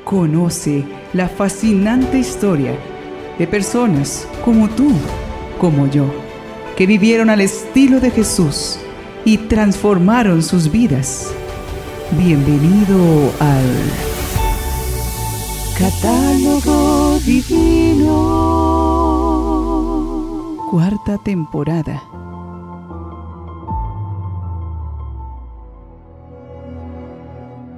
Conoce la fascinante historia de personas como tú, como yo, que vivieron al estilo de Jesús y transformaron sus vidas. Bienvenido al Catálogo Divino. Cuarta temporada.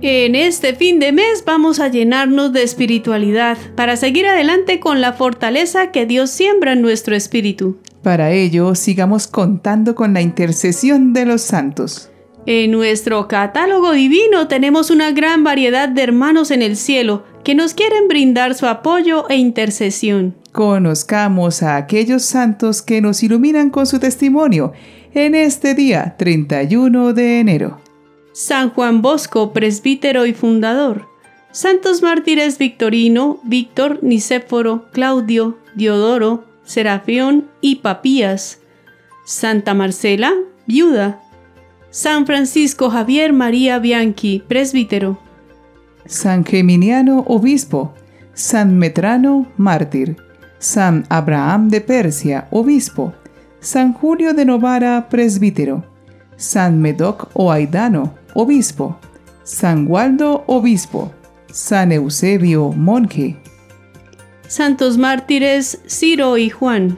En este fin de mes vamos a llenarnos de espiritualidad para seguir adelante con la fortaleza que Dios siembra en nuestro espíritu. Para ello, sigamos contando con la intercesión de los santos. En nuestro catálogo divino tenemos una gran variedad de hermanos en el cielo que nos quieren brindar su apoyo e intercesión. Conozcamos a aquellos santos que nos iluminan con su testimonio en este día 31 de enero. San Juan Bosco, presbítero y fundador. Santos mártires Victorino, Víctor, Nicéforo, Claudio, Diodoro, Serafión y Papías. Santa Marcela, viuda. San Francisco Javier María Bianchi, presbítero. San Geminiano, obispo. San Metrano, mártir. San Abraham de Persia, obispo. San Julio de Novara, presbítero. San Medoc o Aidano, obispo. San Waldo, obispo. San Eusebio, monje. Santos mártires Ciro y Juan.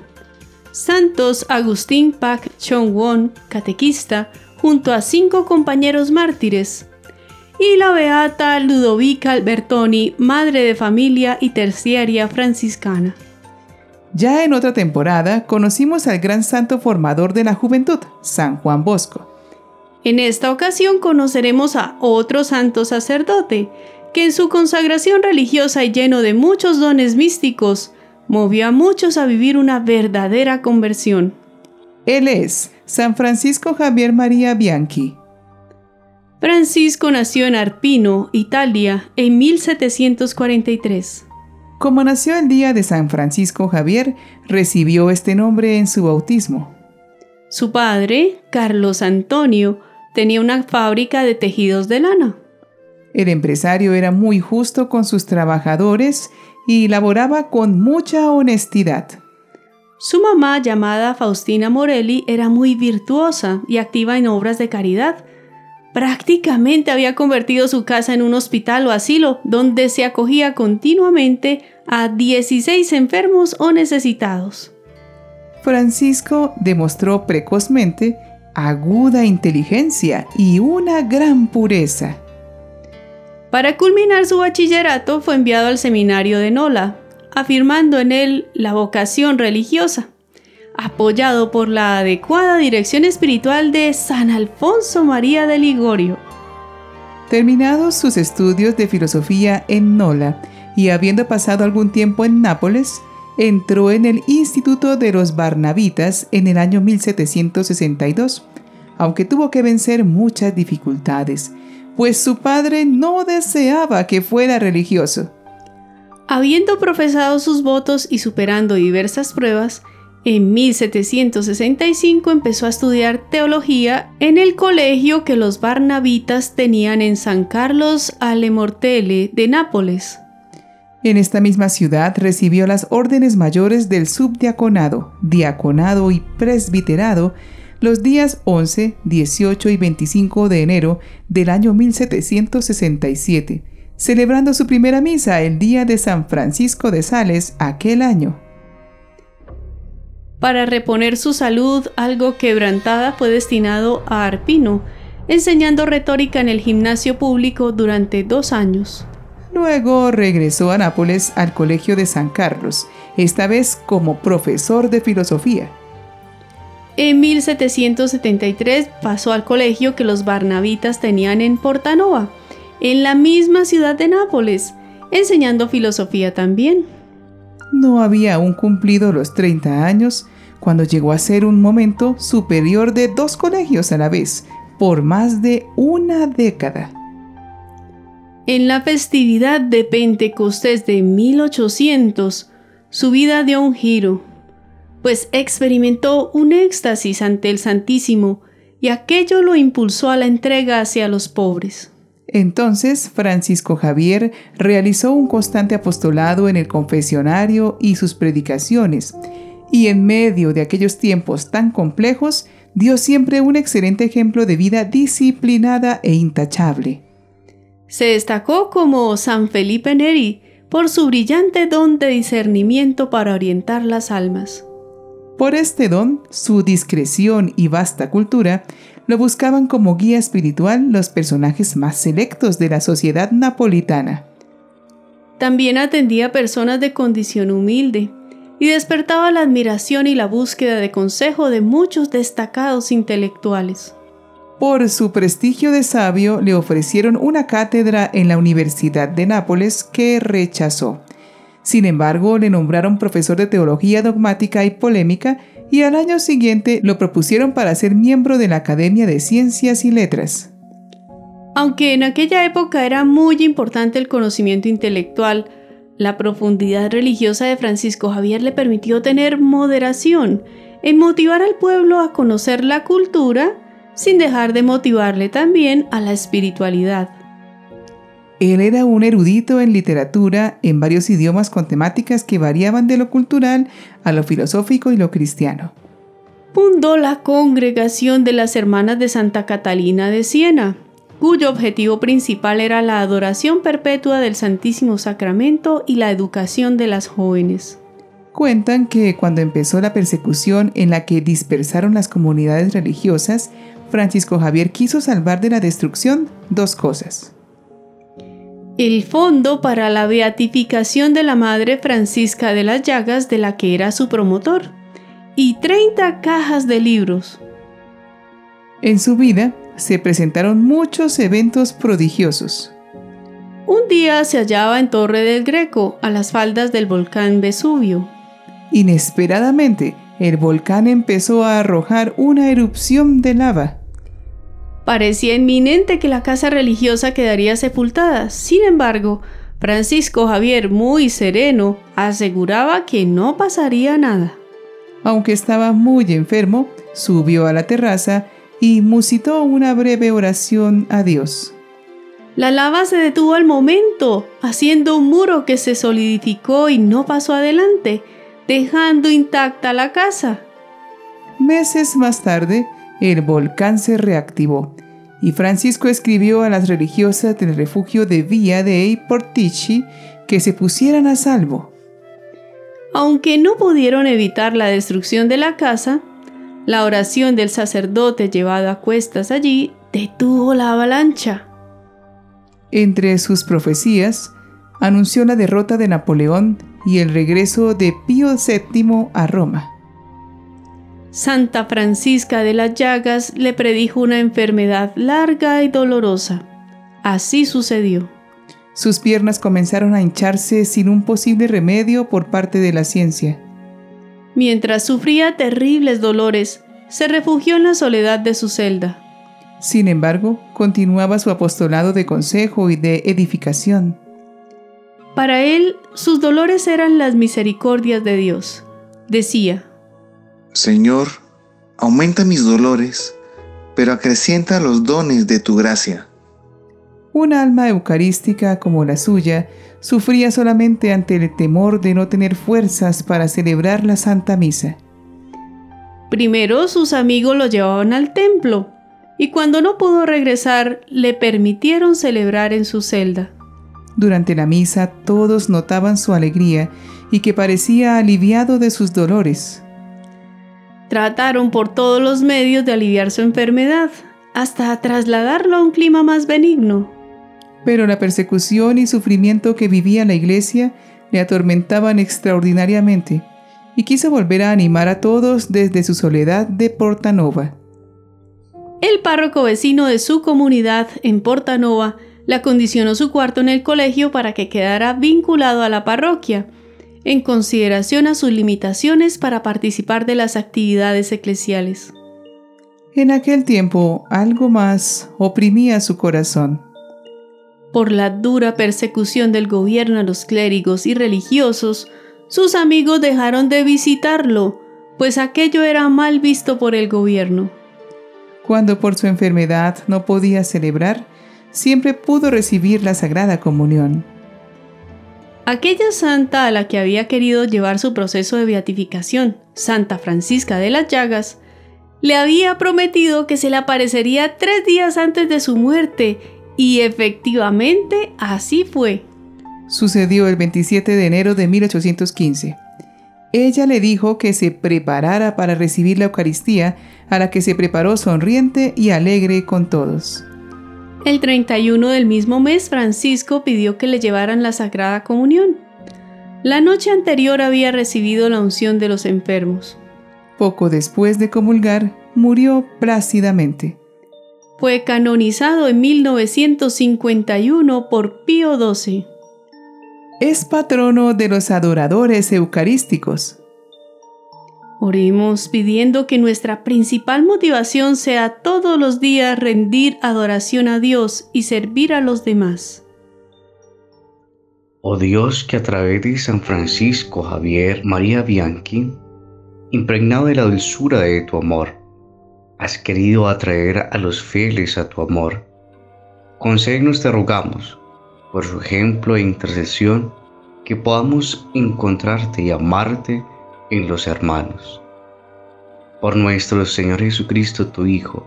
Santos Agustín Pak Chong Won, catequista, junto a 5 compañeros mártires. Y la beata Ludovica Albertoni, madre de familia y terciaria franciscana. Ya en otra temporada conocimos al gran santo formador de la juventud, San Juan Bosco. En esta ocasión conoceremos a otro santo sacerdote, que en su consagración religiosa y lleno de muchos dones místicos, movió a muchos a vivir una verdadera conversión. Él es San Francisco Javier María Bianchi. Francisco nació en Arpino, Italia, en 1743. Como nació el día de San Francisco Javier, recibió este nombre en su bautismo. Su padre, Carlos Antonio, tenía una fábrica de tejidos de lana. El empresario era muy justo con sus trabajadores y laboraba con mucha honestidad. Su mamá, llamada Faustina Morelli, era muy virtuosa y activa en obras de caridad. Prácticamente había convertido su casa en un hospital o asilo donde se acogía continuamente a 16 enfermos o necesitados. Francisco demostró precozmente aguda inteligencia y una gran pureza. Para culminar su bachillerato fue enviado al seminario de Nola, afirmando en él la vocación religiosa, apoyado por la adecuada dirección espiritual de San Alfonso María de Ligorio. Terminados sus estudios de filosofía en Nola y habiendo pasado algún tiempo en Nápoles, entró en el Instituto de los Barnabitas en el año 1762, aunque tuvo que vencer muchas dificultades, pues su padre no deseaba que fuera religioso. Habiendo profesado sus votos y superando diversas pruebas, en 1765 empezó a estudiar teología en el colegio que los Barnabitas tenían en San Carlos alle Mortelle de Nápoles. En esta misma ciudad recibió las órdenes mayores del subdiaconado, diaconado y presbiterado los días 11, 18 y 25 de enero del año 1767, celebrando su primera misa el día de San Francisco de Sales aquel año. Para reponer su salud algo quebrantada fue destinado a Arpino, enseñando retórica en el gimnasio público durante 2 años. Luego regresó a Nápoles al Colegio de San Carlos, esta vez como profesor de filosofía. En 1773 pasó al colegio que los Barnabitas tenían en Portanova, en la misma ciudad de Nápoles, enseñando filosofía también. No había aún cumplido los 30 años cuando llegó a ser un momento superior de 2 colegios a la vez, por más de una década. En la festividad de Pentecostés de 1800, su vida dio un giro, pues experimentó un éxtasis ante el Santísimo y aquello lo impulsó a la entrega hacia los pobres. Entonces, Francisco Javier realizó un constante apostolado en el confesionario y sus predicaciones, y en medio de aquellos tiempos tan complejos, dio siempre un excelente ejemplo de vida disciplinada e intachable. Se destacó como San Felipe Neri por su brillante don de discernimiento para orientar las almas. Por este don, su discreción y vasta cultura lo buscaban como guía espiritual los personajes más selectos de la sociedad napolitana. También atendía a personas de condición humilde y despertaba la admiración y la búsqueda de consejo de muchos destacados intelectuales. Por su prestigio de sabio, le ofrecieron una cátedra en la Universidad de Nápoles que rechazó. Sin embargo, le nombraron profesor de teología dogmática y polémica y al año siguiente lo propusieron para ser miembro de la Academia de Ciencias y Letras. Aunque en aquella época era muy importante el conocimiento intelectual, la profundidad religiosa de Francisco Javier le permitió tener moderación en motivar al pueblo a conocer la cultura sin dejar de motivarle también a la espiritualidad. Él era un erudito en literatura en varios idiomas con temáticas que variaban de lo cultural a lo filosófico y lo cristiano. Fundó la Congregación de las Hermanas de Santa Catalina de Siena, cuyo objetivo principal era la adoración perpetua del Santísimo Sacramento y la educación de las jóvenes. Cuentan que cuando empezó la persecución en la que dispersaron las comunidades religiosas, Francisco Javier quiso salvar de la destrucción dos cosas: el fondo para la beatificación de la Madre Francisca de las Llagas, de la que era su promotor, y 30 cajas de libros. En su vida se presentaron muchos eventos prodigiosos. Un día se hallaba en Torre del Greco, a las faldas del volcán Vesubio. Inesperadamente, el volcán empezó a arrojar una erupción de lava. Parecía inminente que la casa religiosa quedaría sepultada. Sin embargo, Francisco Javier, muy sereno, aseguraba que no pasaría nada. Aunque estaba muy enfermo, subió a la terraza y musitó una breve oración a Dios. La lava se detuvo al momento, haciendo un muro que se solidificó y no pasó adelante, dejando intacta la casa. Meses más tarde, el volcán se reactivó y Francisco escribió a las religiosas del refugio de Via dei Portici que se pusieran a salvo. Aunque no pudieron evitar la destrucción de la casa, la oración del sacerdote llevado a cuestas allí detuvo la avalancha. Entre sus profecías, anunció la derrota de Napoleón y el regreso de Pío VII a Roma. Santa Francisca de las Llagas le predijo una enfermedad larga y dolorosa. Así sucedió. Sus piernas comenzaron a hincharse sin un posible remedio por parte de la ciencia. Mientras sufría terribles dolores, se refugió en la soledad de su celda. Sin embargo, continuaba su apostolado de consejo y de edificación. Para él, sus dolores eran las misericordias de Dios. Decía: Señor, aumenta mis dolores, pero acrecienta los dones de tu gracia. Un alma eucarística como la suya sufría solamente ante el temor de no tener fuerzas para celebrar la Santa Misa. Primero sus amigos lo llevaban al templo, y cuando no pudo regresar, le permitieron celebrar en su celda. Durante la misa todos notaban su alegría y que parecía aliviado de sus dolores. Trataron por todos los medios de aliviar su enfermedad, hasta trasladarlo a un clima más benigno. Pero la persecución y sufrimiento que vivía la iglesia le atormentaban extraordinariamente y quiso volver a animar a todos desde su soledad de Portanova. El párroco vecino de su comunidad en Portanova le acondicionó su cuarto en el colegio para que quedara vinculado a la parroquia, en consideración a sus limitaciones para participar de las actividades eclesiales. En aquel tiempo, algo más oprimía su corazón. Por la dura persecución del gobierno a los clérigos y religiosos, sus amigos dejaron de visitarlo, pues aquello era mal visto por el gobierno. Cuando por su enfermedad no podía celebrar, siempre pudo recibir la Sagrada Comunión. Aquella santa a la que había querido llevar su proceso de beatificación, Santa Francisca de las Llagas, le había prometido que se le aparecería 3 días antes de su muerte, y efectivamente así fue. Sucedió el 27 de enero de 1815. Ella le dijo que se preparara para recibir la Eucaristía, a la que se preparó sonriente y alegre con todos. El 31 del mismo mes, Francisco pidió que le llevaran la Sagrada Comunión. La noche anterior había recibido la unción de los enfermos. Poco después de comulgar, murió plácidamente. Fue canonizado en 1951 por Pío XII. Es patrono de los adoradores eucarísticos. Oremos pidiendo que nuestra principal motivación sea todos los días rendir adoración a Dios y servir a los demás. Oh Dios, que a través de San Francisco Javier María Bianchi, impregnado de la dulzura de tu amor, has querido atraer a los fieles a tu amor. Concédenos, te rogamos, por su ejemplo e intercesión, que podamos encontrarte y amarte en los hermanos. Por nuestro Señor Jesucristo, tu Hijo,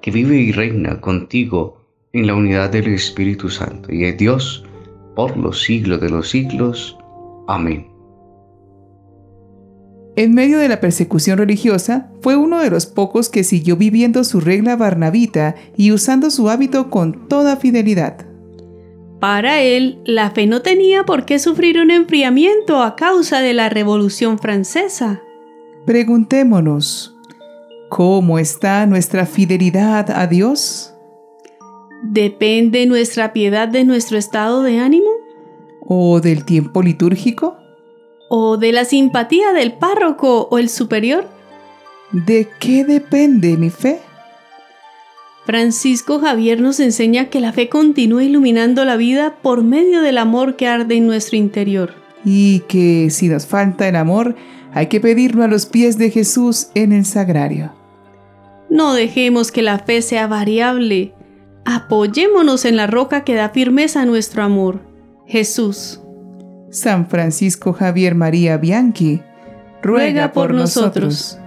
que vive y reina contigo en la unidad del Espíritu Santo, y es Dios por los siglos de los siglos. Amén. En medio de la persecución religiosa, fue uno de los pocos que siguió viviendo su regla barnabita y usando su hábito con toda fidelidad. Para él, la fe no tenía por qué sufrir un enfriamiento a causa de la Revolución Francesa. Preguntémonos, ¿cómo está nuestra fidelidad a Dios? ¿Depende nuestra piedad de nuestro estado de ánimo? ¿O del tiempo litúrgico? ¿O de la simpatía del párroco o el superior? ¿De qué depende mi fe? Francisco Javier nos enseña que la fe continúa iluminando la vida por medio del amor que arde en nuestro interior. Y que si nos falta el amor, hay que pedirlo a los pies de Jesús en el sagrario. No dejemos que la fe sea variable. Apoyémonos en la roca que da firmeza a nuestro amor, Jesús. San Francisco Javier María Bianchi, ruega por nosotros.